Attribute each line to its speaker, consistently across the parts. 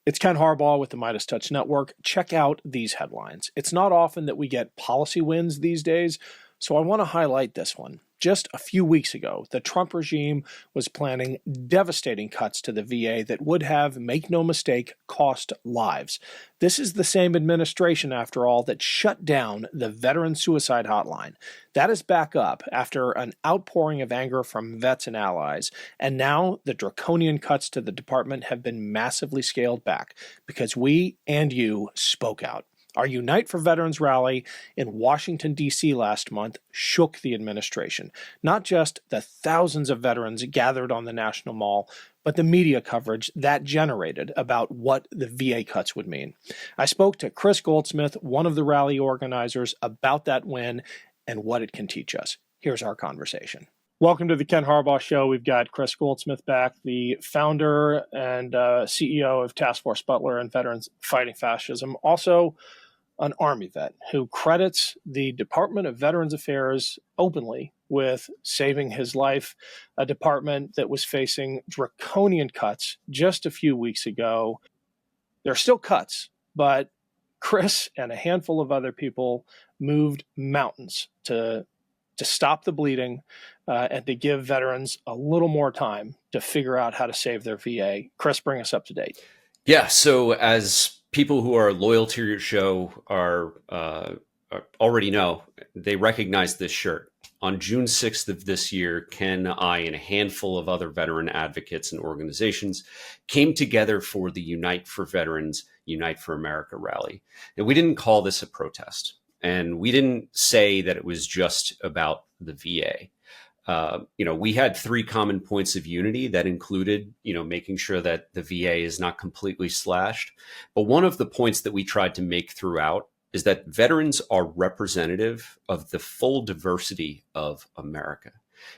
Speaker 1: It's Ken Harbaugh with the Midas Touch Network. Check out these headlines. It's not often that we get policy wins these days, so I want to highlight this one. Just a few weeks ago, the Trump regime was planning devastating cuts to the VA that would have, make no mistake, cost lives. This is the same administration, after all, that shut down the veteran suicide hotline. That is back up after an outpouring of anger from vets and allies, and now the draconian cuts to the department have been massively scaled back because we and you spoke out. Our Unite for Veterans rally in Washington, D.C. last month shook the administration. Not just the thousands of veterans gathered on the National Mall, but the media coverage that generated about what the VA cuts would mean. I spoke to Kris Goldsmith, one of the rally organizers, about that win and what it can teach us. Here's our conversation. Welcome to the Ken Harbaugh Show. We've got Kris Goldsmith back, the founder and CEO of Task Force Butler and Veterans Fighting Fascism. Also, an Army vet who credits the Department of Veterans Affairs openly with saving his life, a department that was facing draconian cuts just a few weeks ago. There are still cuts, but Kris and a handful of other people moved mountains to stop the bleeding and to give veterans a little more time to figure out how to save their VA. Kris, bring us up to date.
Speaker 2: Yeah, so as people who are loyal to your show are already know, they recognize this shirt. On June 6th of this year, Ken, I, and a handful of other veteran advocates and organizations came together for the Unite for Veterans, Unite for America rally. And we didn't call this a protest. And we didn't say that it was just about the VA. We had three common points of unity that included, making sure that the VA is not completely slashed. But one of the points that we tried to make throughout is that veterans are representative of the full diversity of America.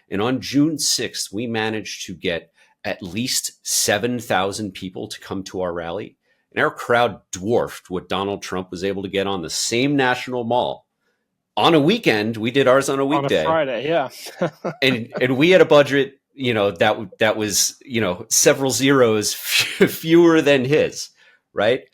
Speaker 2: And on June 6th, we managed to get at least 7,000 people to come to our rally. And our crowd dwarfed what Donald Trump was able to get on the same National Mall. On a weekend, we did ours on a weekday.
Speaker 1: On a Friday, yeah.
Speaker 2: and we had a budget, that was, several zeros fewer than his, right?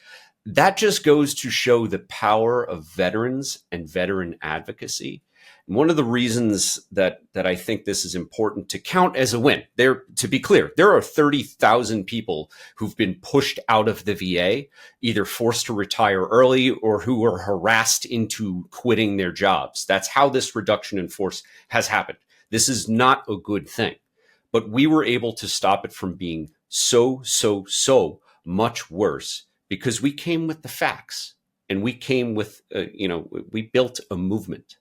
Speaker 2: That just goes to show the power of veterans and veteran advocacy. And one of the reasons that I think this is important to count as a win, to be clear, there are 30,000 people who've been pushed out of the VA, either forced to retire early or who were harassed into quitting their jobs. That's how this reduction in force has happened. This is not a good thing, but we were able to stop it from being so much worse because we came with the facts and we came with, we built a movement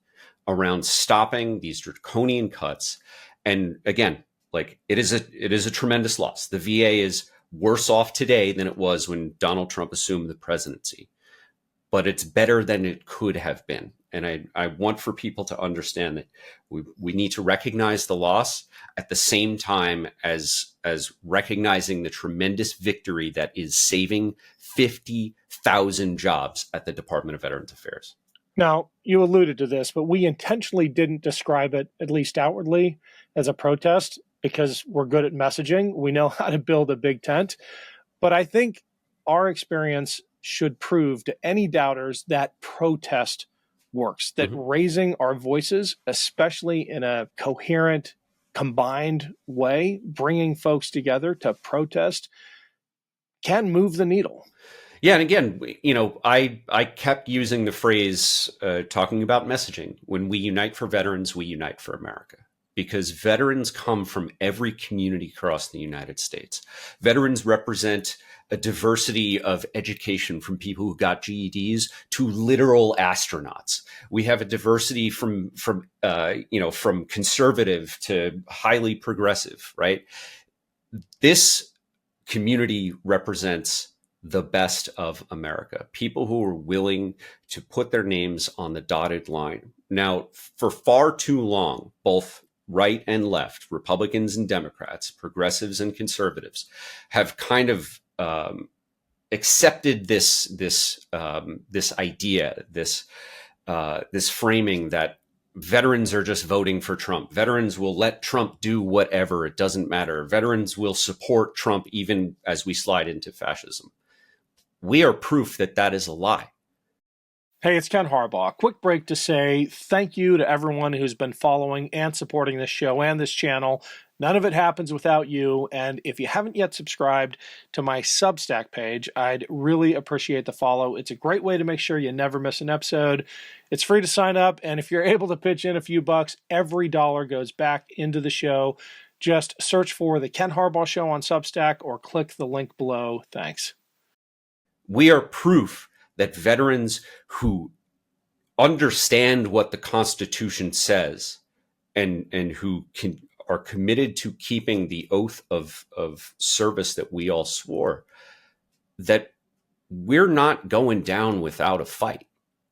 Speaker 2: around stopping these draconian cuts. And again, it is a tremendous loss. The VA is worse off today than it was when Donald Trump assumed the presidency, but it's better than it could have been. And I want for people to understand that we need to recognize the loss at the same time as recognizing the tremendous victory that is saving 50,000 jobs at the Department of Veterans Affairs.
Speaker 1: Now, you alluded to this, but we intentionally didn't describe it, at least outwardly, as a protest because we're good at messaging. We know how to build a big tent. But I think our experience should prove to any doubters that protest works, that raising our voices, especially in a coherent, combined way, bringing folks together to protest, can move the needle.
Speaker 2: Yeah. And again, I kept using the phrase talking about messaging. When we unite for veterans, we unite for America, because veterans come from every community across the United States. Veterans represent a diversity of education, from people who got GEDs to literal astronauts. We have a diversity from conservative to highly progressive, right? This community represents the best of America, people who are willing to put their names on the dotted line. Now, for far too long, both right and left, Republicans and Democrats, progressives and conservatives, have kind of accepted this idea, this framing that veterans are just voting for Trump. Veterans will let Trump do whatever. It doesn't matter. Veterans will support Trump even as we slide into fascism. we are proof that that is a lie.
Speaker 1: Hey, it's Ken Harbaugh. Quick break to say thank you to everyone who's been following and supporting this show and this channel. None of it happens without you. And if you haven't yet subscribed to my Substack page, I'd really appreciate the follow. It's a great way to make sure you never miss an episode. It's free to sign up. And if you're able to pitch in a few bucks, every dollar goes back into the show. Just search for The Ken Harbaugh Show on Substack or click the link below. Thanks.
Speaker 2: We are proof that veterans who understand what the Constitution says and who are committed to keeping the oath of service that we all swore, that we're not going down without a fight.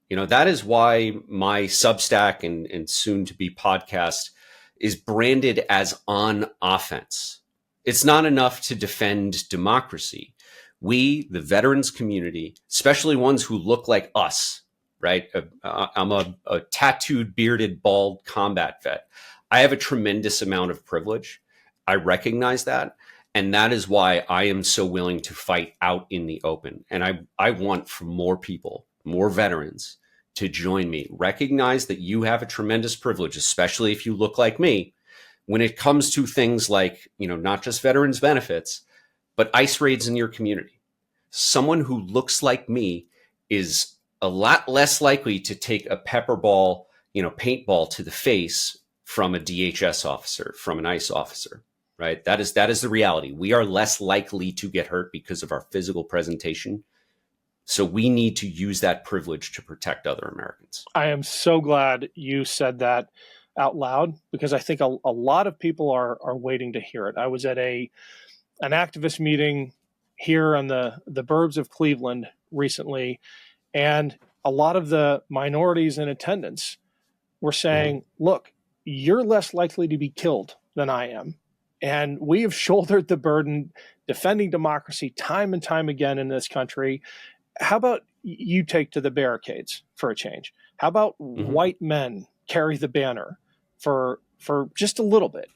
Speaker 2: You know, that is why my Substack and soon to be podcast is branded as On Offense. It's not enough to defend democracy. We, the veterans community, especially ones who look like us, right? I'm a tattooed, bearded, bald combat vet. I have a tremendous amount of privilege. I recognize that. And that is why I am so willing to fight out in the open. And I want for more people, more veterans to join me. Recognize that you have a tremendous privilege, especially if you look like me, when it comes to things like, you know, not just veterans benefits, but ICE raids in your community. Someone who looks like me is a lot less likely to take a pepper ball, you know, paintball to the face from a DHS officer, from an ICE officer, right? That is the reality. We are less likely to get hurt because of our physical presentation. So we need to use that privilege to protect other Americans.
Speaker 1: I am so glad you said that out loud, because I think a lot of people are waiting to hear it. I was at an activist meeting here on the burbs of Cleveland recently, and a lot of the minorities in attendance were saying, look, you're less likely to be killed than I am. And we have shouldered the burden defending democracy time and time again in this country. How about you take to the barricades for a change? How about white men carry the banner for just a little bit?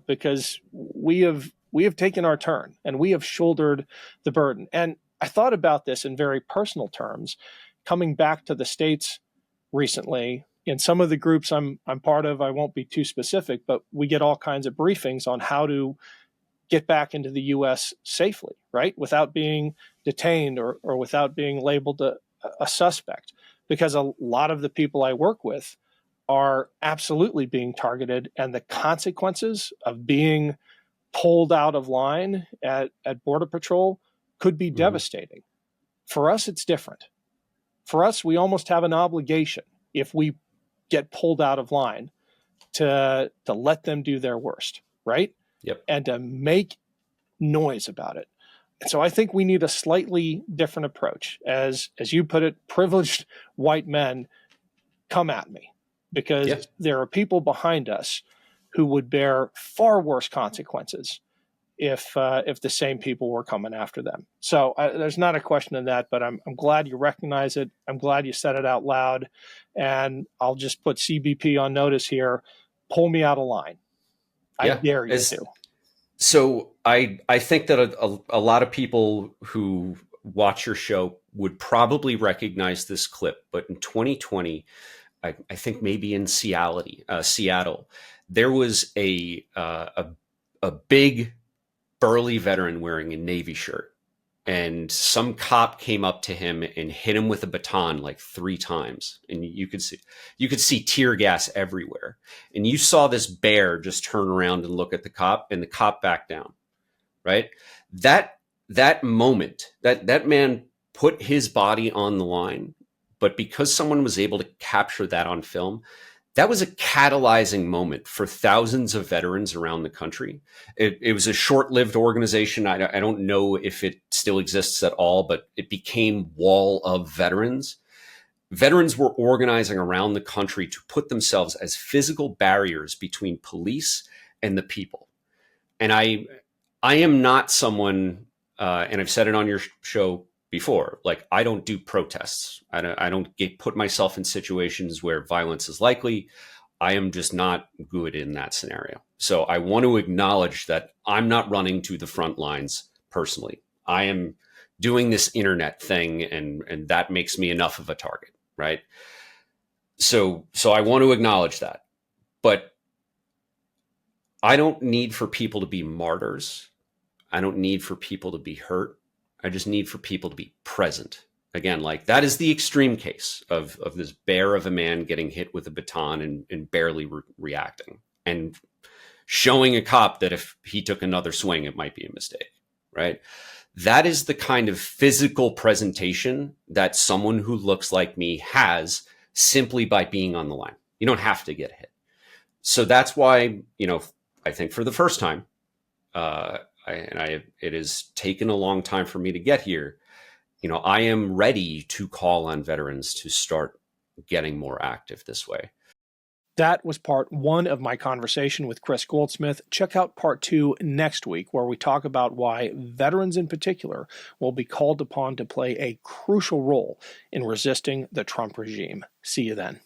Speaker 1: Because we have taken our turn and we have shouldered the burden. And I thought about this in very personal terms, coming back to the States recently. In some of the groups I'm part of, I won't be too specific, but we get all kinds of briefings on how to get back into the U.S. safely, right? Without being detained or without being labeled a suspect. Because a lot of the people I work with are absolutely being targeted, and the consequences of being pulled out of line at Border Patrol could be devastating. For us, it's different. For us, we almost have an obligation, if we get pulled out of line, to let them do their worst, right?
Speaker 2: Yep.
Speaker 1: And to make noise about it. And so I think we need a slightly different approach. As you put it, privileged white men, come at me, because there are people behind us who would bear far worse consequences if the same people were coming after them. So there's not a question in that, but I'm glad you recognize it. I'm glad you said it out loud. And I'll just put CBP on notice here. Pull me out of line. I dare you to.
Speaker 2: So I think that a lot of people who watch your show would probably recognize this clip, but in 2020, I think maybe in Seattle, there was a big burly veteran wearing a Navy shirt, and some cop came up to him and hit him with a baton like 3 times, and you could see tear gas everywhere, and you saw this bear just turn around and look at the cop, and the cop backed down. Right? That moment, that man put his body on the line, but because someone was able to capture that on film, that was a catalyzing moment for thousands of veterans around the country. It was a short-lived organization. I don't know if it still exists at all, but it became Wall of Veterans. Veterans were organizing around the country to put themselves as physical barriers between police and the people. And I am not someone, and I've said it on your show before, like, I don't do protests. I don't put myself in situations where violence is likely. I am just not good in that scenario. So I want to acknowledge that I'm not running to the front lines personally. I am doing this internet thing, and that makes me enough of a target, right? So I want to acknowledge that. But I don't need for people to be martyrs. I don't need for people to be hurt. I just need for people to be present. Again, like that is the extreme case of this bear of a man getting hit with a baton and barely reacting, and showing a cop that if he took another swing, it might be a mistake, right? That is the kind of physical presentation that someone who looks like me has simply by being on the line. You don't have to get hit. So that's why, I think for the first time, it has taken a long time for me to get here. I am ready to call on veterans to start getting more active this way.
Speaker 1: That was part 1 of my conversation with Kris Goldsmith. Check out part 2 next week, where we talk about why veterans in particular will be called upon to play a crucial role in resisting the Trump regime. See you then.